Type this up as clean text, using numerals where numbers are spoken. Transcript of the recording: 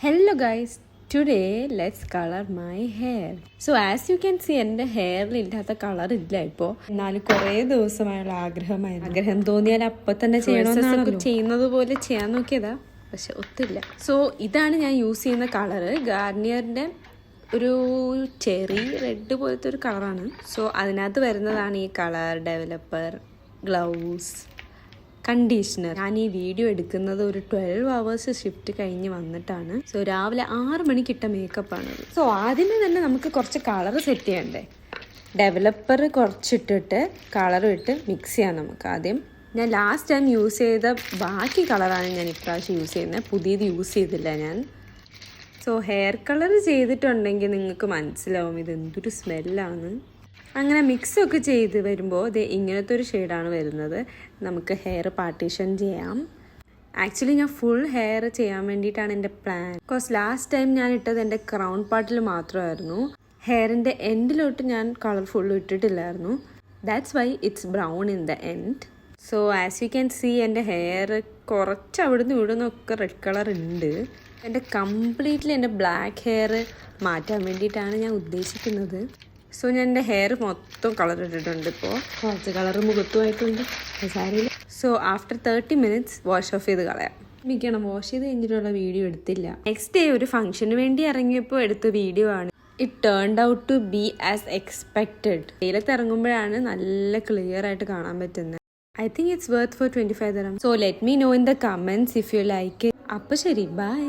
Hello guys, today let's color my hair. So as you can see, എൻ്റെ ഹെയറിൽ ഇല്ലാത്ത colour ഇല്ല ഇപ്പോൾ. എന്നാലും കുറേ ദിവസമായുള്ള ആഗ്രഹം തോന്നിയാൽ അപ്പം തന്നെ ചെയ്യണമെന്നാണ് ചെയ്യുന്നത് പോലെ ചെയ്യാൻ നോക്കിയതാ, പക്ഷെ ഒത്തില്ല. സോ ഇതാണ് ഞാൻ യൂസ് ചെയ്യുന്ന കളറ്. ഗാർണിയറിൻ്റെ ഒരു ചെറി റെഡ് പോലത്തെ ഒരു കളറാണ്. സോ അതിനകത്ത് വരുന്നതാണ് ഈ കളർ ഡെവലപ്പർ, ഗ്ലൗസ്, കണ്ടീഷണർ. ഞാൻ ഈ വീഡിയോ എടുക്കുന്നത് ഒരു 12 hours ഷിഫ്റ്റ് കഴിഞ്ഞ് വന്നിട്ടാണ്. സോ രാവിലെ 6 മണിക്കിട്ട മേക്കപ്പാണത്. സോ ആദ്യമേ തന്നെ നമുക്ക് കുറച്ച് കളർ സെറ്റ് ചെയ്യണ്ടേ. ഡെവലപ്പർ കുറച്ചിട്ടിട്ട് കളറും ഇട്ട് മിക്സ് ചെയ്യാം നമുക്ക് ആദ്യം. ഞാൻ ലാസ്റ്റ് ടൈം യൂസ് ചെയ്ത ബാക്കി കളറാണ് ഞാൻ ഇപ്രാവശ്യം യൂസ് ചെയ്യുന്നത്. പുതിയത് യൂസ് ചെയ്തില്ല ഞാൻ. സോ ഹെയർ കളർ ചെയ്തിട്ടുണ്ടെങ്കിൽ നിങ്ങൾക്ക് മനസ്സിലാവും ഇത് എന്തൊരു സ്മെല്ലാണ്. അങ്ങനെ മിക്സൊക്കെ ചെയ്ത് വരുമ്പോൾ ഇത് ഇങ്ങനത്തെ ഒരു ഷെയ്ഡാണ് വരുന്നത്. നമുക്ക് ഹെയർ പാർട്ടീഷൻ ചെയ്യാം. ആക്ച്വലി ഞാൻ ഫുൾ ഹെയർ ചെയ്യാൻ വേണ്ടിയിട്ടാണ് എൻ്റെ പ്ലാൻ. ബിക്കോസ് ലാസ്റ്റ് ടൈം ഞാൻ ഇട്ടത് എൻ്റെ ക്രൗൺ പാർട്ടിൽ മാത്രമായിരുന്നു. ഹെയറിൻ്റെ എൻഡിലോട്ട് ഞാൻ കളർ ഫുള്ള് ഇട്ടിട്ടില്ലായിരുന്നു. That's why it's brown in the end. So as you can see എൻ്റെ ഹെയർ കുറച്ച് അവിടുന്ന് ഇവിടുന്നൊക്കെ റെഡ് കളർ ഉണ്ട്. എൻ്റെ കംപ്ലീറ്റ്ലി എൻ്റെ ബ്ലാക്ക് ഹെയർ മാറ്റാൻ വേണ്ടിയിട്ടാണ് ഞാൻ ഉദ്ദേശിക്കുന്നത്. സോ ഞാൻ എൻ്റെ ഹെയർ മൊത്തം കളർ ഇട്ടിട്ടുണ്ട്. ഇപ്പോൾ കുറച്ച് കളർ മുഖത്തുമായിട്ടുണ്ട്, സാരിയില്ല. So after 30 minutes wash off ചെയ്ത് കളയാം. മിക്കണം വാഷ് ചെയ്ത് കഴിഞ്ഞിട്ടുള്ള വീഡിയോ എടുത്തില്ല. നെക്സ്റ്റ് ഡേ ഒരു ഫംഗ്ഷന് വേണ്ടി ഇറങ്ങിയപ്പോൾ എടുത്ത വീഡിയോ ആണ്. It turned out to be as expected. വെയിലത്ത് ഇറങ്ങുമ്പോഴാണ് നല്ല ക്ലിയർ ആയിട്ട് കാണാൻ പറ്റുന്നത്. I think it's worth for 25 dirhams. So let me know in the comments if you like it. അപ്പോൾ ശരി, ബൈ.